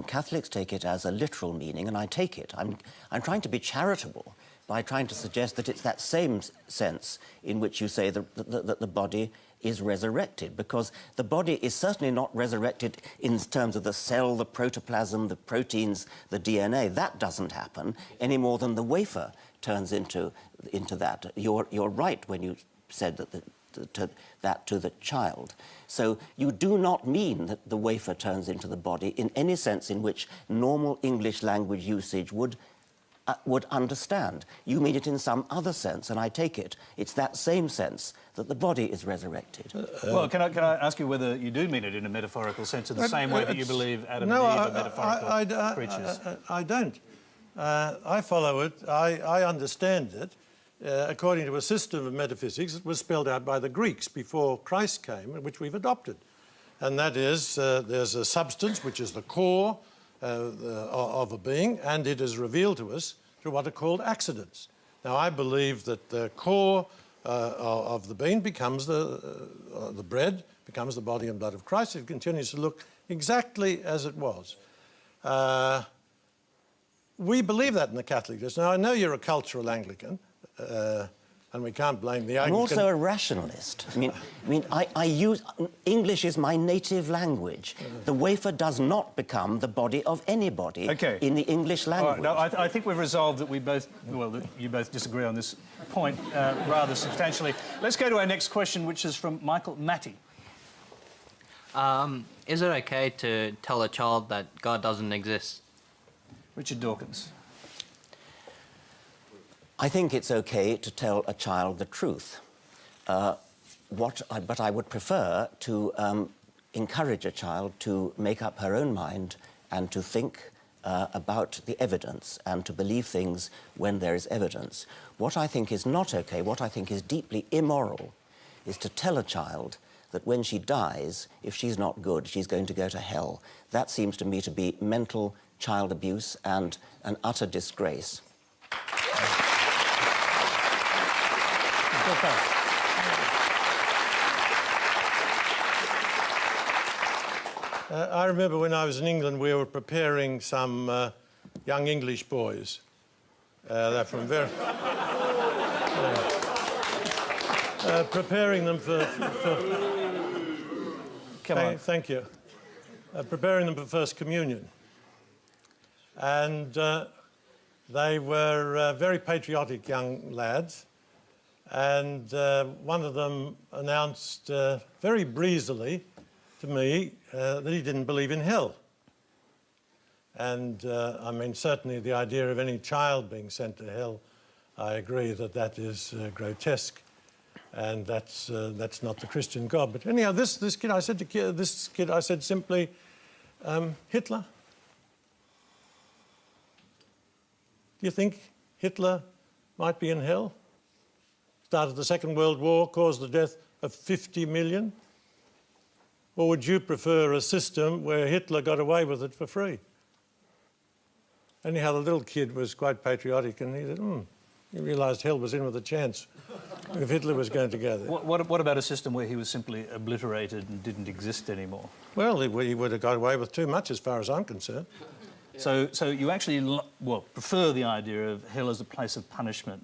Catholics take it as a literal meaning, and I take it. I'm trying to be charitable by trying to suggest that it's that same sense in which you say that the body is resurrected, because the body is certainly not resurrected in terms of the cell, the protoplasm, the proteins, the DNA. That doesn't happen any more than the wafer turns into that. You're right when you said that to the child. So you do not mean that the wafer turns into the body in any sense in which normal English language usage would understand. You mean it in some other sense, and I take it it's that same sense that the body is resurrected. Well, can I ask you whether you do mean it in a metaphorical sense, in the same way that you believe Adam and Eve are metaphorical creatures? I don't. I follow it. I understand it. According to a system of metaphysics that was spelled out by the Greeks before Christ came, which we've adopted. And that is, there's a substance which is the core of a being, and it is revealed to us through what are called accidents. Now, I believe that the core of the being becomes the bread, becomes the body and blood of Christ. It continues to look exactly as it was. We believe that in the Catholic Church. Now, I know you're a cultural Anglican, and we can't blame the Anglican. I'm also a rationalist. I use English is my native language. The wafer does not become the body of anybody in the English language. All right, no, I think we've resolved that you both disagree on this point rather substantially. Let's go to our next question, which is from Michael Matty. Is it okay to tell a child that God doesn't exist? Richard Dawkins. I think it's okay to tell a child the truth. But I would prefer to encourage a child to make up her own mind and to think about the evidence and to believe things when there is evidence. What I think is not okay, what I think is deeply immoral, is to tell a child that when she dies, if she's not good, she's going to go to hell. That seems to me to be mental child abuse and an utter disgrace. I remember when I was in England, we were preparing some young English boys. They're from very... preparing them for Come on. Thank you. Preparing them for First Communion. And they were very patriotic young lads. And one of them announced very breezily to me that he didn't believe in hell. And I mean, certainly the idea of any child being sent to hell, I agree that that is grotesque, and that's not the Christian God. But anyhow, this kid, I said simply, Hitler. Do you think Hitler might be in hell? Started the Second World War, caused the death of 50 million? Or would you prefer a system where Hitler got away with it for free? Anyhow, the little kid was quite patriotic, and he said, he realised hell was in with a chance if Hitler was going to go there. What about a system where he was simply obliterated and didn't exist anymore? Well, he would have got away with too much as far as I'm concerned. So you actually, prefer the idea of hell as a place of punishment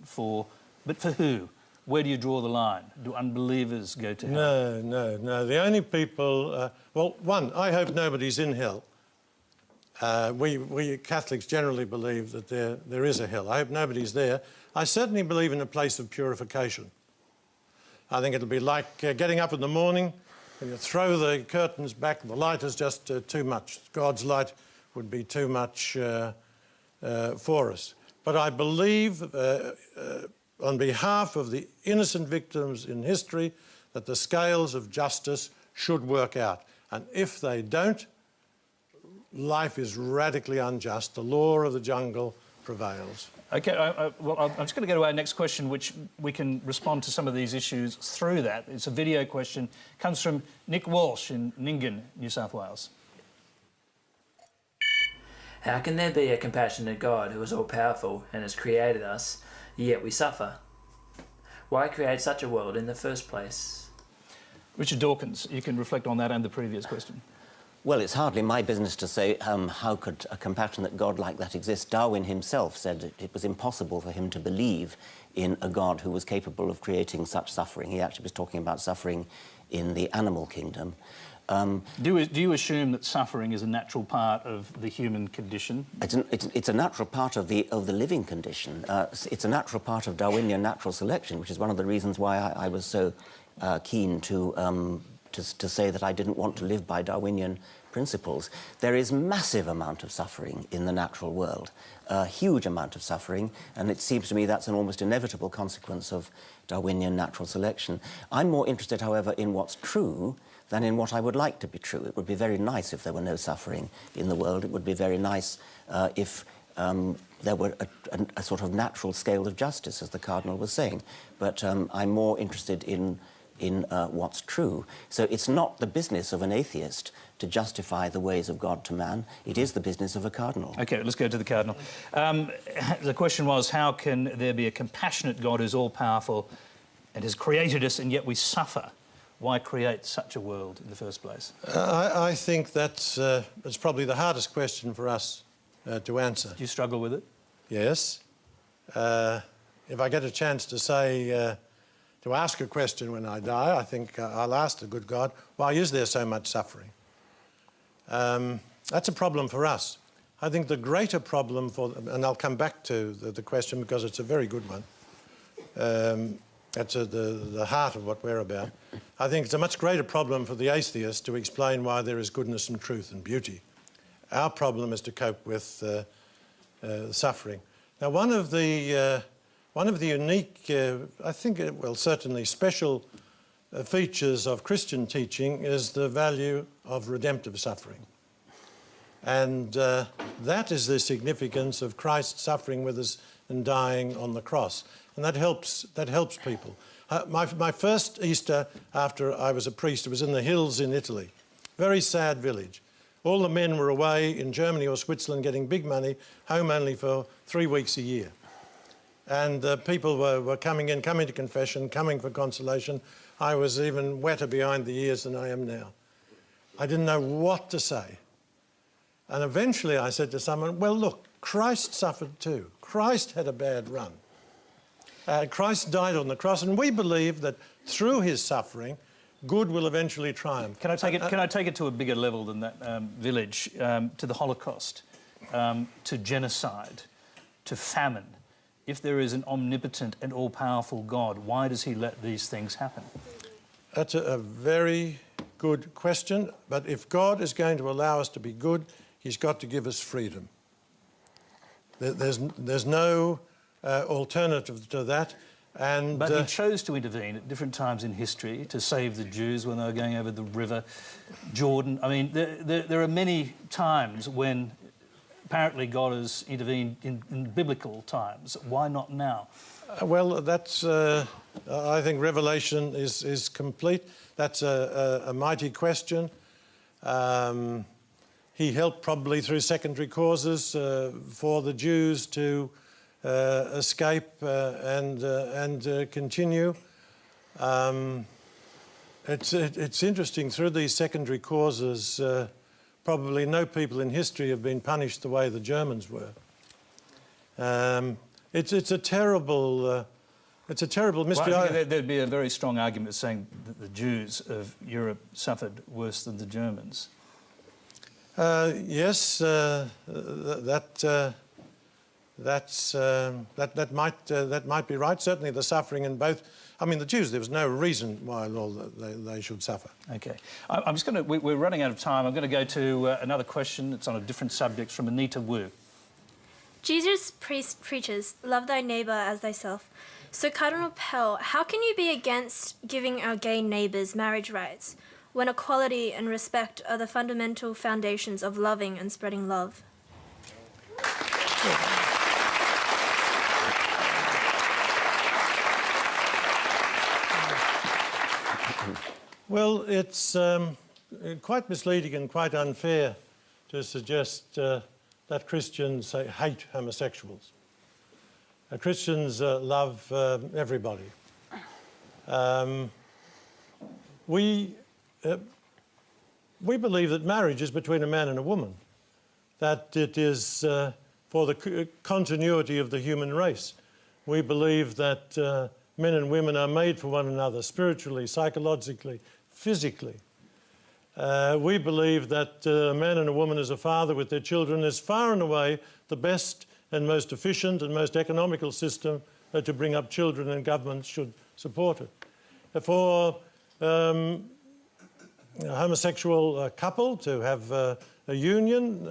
but for who? Where do you draw the line? Do unbelievers go to hell? No. The only people... one, I hope nobody's in hell. We Catholics generally believe that there is a hell. I hope nobody's there. I certainly believe in a place of purification. I think it'll be like getting up in the morning and you throw the curtains back, the light is just too much. God's light would be too much for us. But I believe... on behalf of the innocent victims in history, that the scales of justice should work out. And if they don't, life is radically unjust. The law of the jungle prevails. OK, well, I'm just going to go to our next question, which we can respond to some of these issues through that. It's a video question. It comes from Nick Walsh in Nyngan, New South Wales. How can there be a compassionate God who is all-powerful and has created us, yet we suffer? Why create such a world in the first place? Richard Dawkins, you can reflect on that and the previous question. Well, it's hardly my business to say how could a compassionate God like that exist. Darwin himself said that it was impossible for him to believe in a God who was capable of creating such suffering. He actually was talking about suffering in the animal kingdom. Do you assume that suffering is a natural part of the human condition? It's a natural part of the living condition. It's a natural part of Darwinian natural selection, which is one of the reasons why I was so keen to say that I didn't want to live by Darwinian principles. There is massive amount of suffering in the natural world, a huge amount of suffering, and it seems to me that's an almost inevitable consequence of Darwinian natural selection. I'm more interested, however, in what's true than in what I would like to be true. It would be very nice if there were no suffering in the world. It would be very nice if there were a sort of natural scale of justice, as the Cardinal was saying. But I'm more interested in what's true. So it's not the business of an atheist to justify the ways of God to man. It is the business of a cardinal. OK, let's go to the Cardinal. The question was, how can there be a compassionate God who's all-powerful and has created us and yet we suffer? Why create such a world in the first place? I think that's probably the hardest question for us to answer. Do you struggle with it? Yes. If I get a chance to say, to ask a question when I die, I think I'll ask the good God, why is there so much suffering? That's a problem for us. I think the greater problem and I'll come back to the question because it's a very good one. That's the heart of what we're about. I think it's a much greater problem for the atheist to explain why there is goodness and truth and beauty. Our problem is to cope with suffering. Now, one of the unique, I think, well, certainly special features of Christian teaching is the value of redemptive suffering. And that is the significance of Christ suffering with us and dying on the cross. And that helps people. My first Easter after I was a priest, it was in the hills in Italy. Very sad village. All the men were away in Germany or Switzerland getting big money, home only for 3 weeks a year. And people were coming to confession, coming for consolation. I was even wetter behind the ears than I am now. I didn't know what to say. And eventually I said to someone, well, look, Christ suffered too. Christ had a bad run. Christ died on the cross, and we believe that through his suffering, good will eventually triumph. Can I take it to a bigger level than that village, to the Holocaust, to genocide, to famine? If there is an omnipotent and all-powerful God, why does he let these things happen? That's a very good question, but if God is going to allow us to be good, he's got to give us freedom. There's no alternative to that. But he chose to intervene at different times in history to save the Jews when they were going over the river Jordan. I mean, there are many times when apparently God has intervened in biblical times. Why not now? Well, that's, I think Revelation is complete. That's a mighty question. He helped probably through secondary causes for the Jews to escape and continue. It's interesting, through these secondary causes, probably no people in history have been punished the way the Germans were. It's a terrible mystery. Well, I think there'd be a very strong argument saying that the Jews of Europe suffered worse than the Germans. Yes, that might be right. Certainly, the suffering in both. I mean, the Jews. There was no reason why they should suffer. Okay, I'm just going to. We're running out of time. I'm going to go to another question. It's on a different subject from Anita Wu. Jesus preaches, "Love thy neighbour as thyself." So, Cardinal Pell, how can you be against giving our gay neighbours marriage rights when equality and respect are the fundamental foundations of loving and spreading love? Well, it's quite misleading and quite unfair to suggest that Christians hate homosexuals. Christians love everybody. We believe that marriage is between a man and a woman, that it is for the continuity of the human race. We believe that men and women are made for one another spiritually, psychologically, physically. We believe that a man and a woman as a father with their children is far and away the best and most efficient and most economical system to bring up children, and governments should support it. For a homosexual couple to have a union,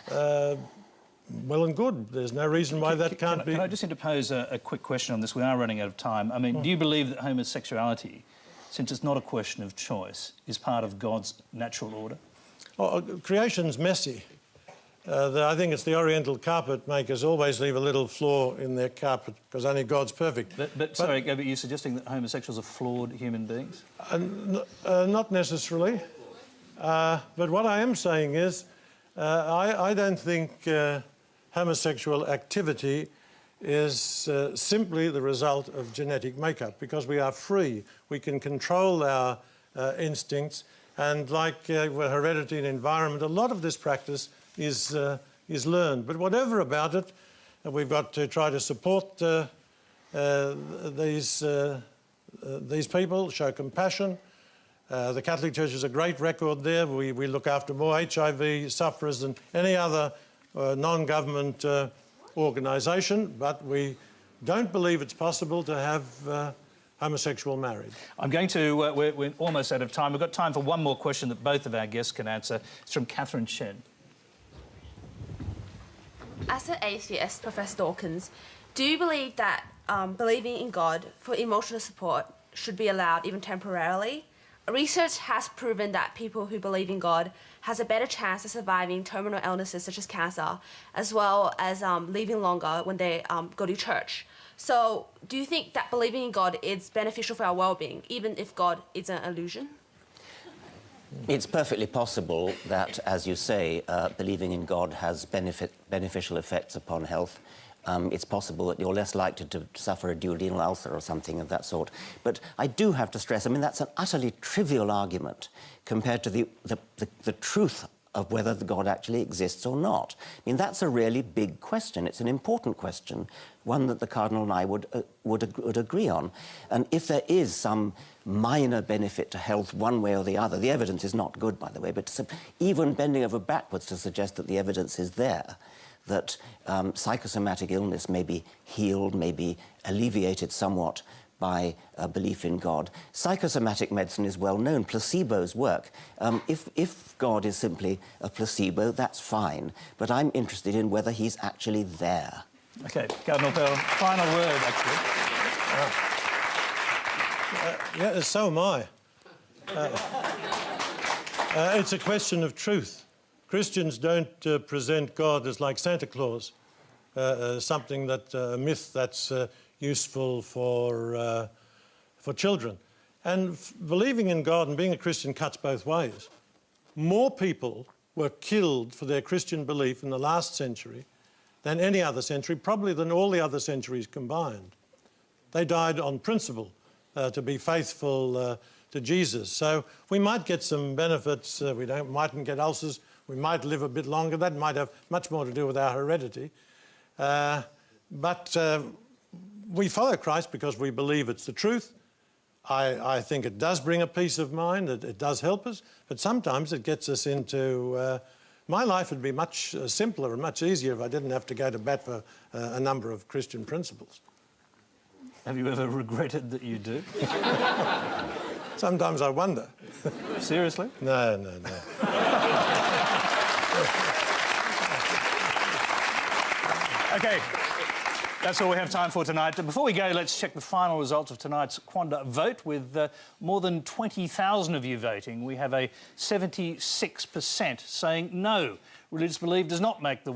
well and good. There's no reason why that can't be. Can I just interpose a quick question on this? We are running out of time. I mean, do you believe that homosexuality, since it's not a question of choice, is part of God's natural order? Oh, creation's messy. I think it's the Oriental carpet makers always leave a little flaw in their carpet because only God's perfect. But sorry, but you're suggesting that homosexuals are flawed human beings? Not necessarily. But what I am saying is I don't think homosexual activity is simply the result of genetic makeup, because we are free. We can control our instincts, and like heredity and environment, a lot of this practice is learned. But whatever about it, we've got to try to support these people, show compassion. The Catholic Church has a great record there. We look after more HIV sufferers than any other non-government organisation, but we don't believe it's possible to have homosexual marriage. I'm going to... we're almost out of time. We've got time for one more question that both of our guests can answer. It's from Catherine Chen. As an atheist, Professor Dawkins, do you believe that believing in God for emotional support should be allowed even temporarily? Research has proven that people who believe in God has a better chance of surviving terminal illnesses such as cancer, as well as living longer when they go to church. So do you think that believing in God is beneficial for our well-being, even if God is an illusion? It's perfectly possible that, as you say, believing in God has beneficial effects upon health. It's possible that you're less likely to suffer a duodenal ulcer or something of that sort. But I do have to stress, I mean, that's an utterly trivial argument compared to the truth of whether the God actually exists or not. I mean, that's a really big question. It's an important question, one that the Cardinal and I would agree on. And if there is some minor benefit to health one way or the other, the evidence is not good, by the way, but even bending over backwards to suggest that the evidence is there, that psychosomatic illness may be healed, may be alleviated somewhat by belief in God. Psychosomatic medicine is well known. Placebos work. If God is simply a placebo, that's fine. But I'm interested in whether he's actually there. OK, Cardinal Pell, final word, actually. Yeah, so am I. It's a question of truth. Christians don't present God as like Santa Claus, something that a myth that's useful for children. And believing in God and being a Christian cuts both ways. More people were killed for their Christian belief in the last century than any other century, probably than all the other centuries combined. They died on principle to be faithful to Jesus. So we might get some benefits. We mightn't get ulcers. We might live a bit longer. That might have much more to do with our heredity. But we follow Christ because we believe it's the truth. I think it does bring a peace of mind. It does help us. But sometimes it gets us into... my life would be much simpler and much easier if I didn't have to go to bat for a number of Christian principles. Have you ever regretted that you do? Sometimes I wonder. Seriously? No. OK, that's all we have time for tonight. Before we go, let's check the final results of tonight's Quanda vote. With more than 20,000 of you voting, we have a 76% saying no. Religious belief does not make the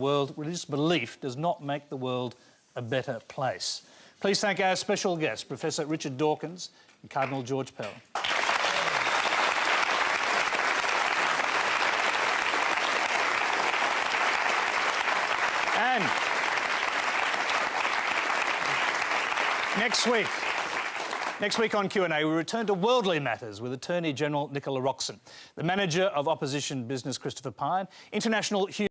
world a better place. Please thank our special guests, Professor Richard Dawkins and Cardinal George Pell. Next week on Q&A, we return to worldly matters with Attorney General Nicola Roxon, the manager of opposition business Christopher Pyne, international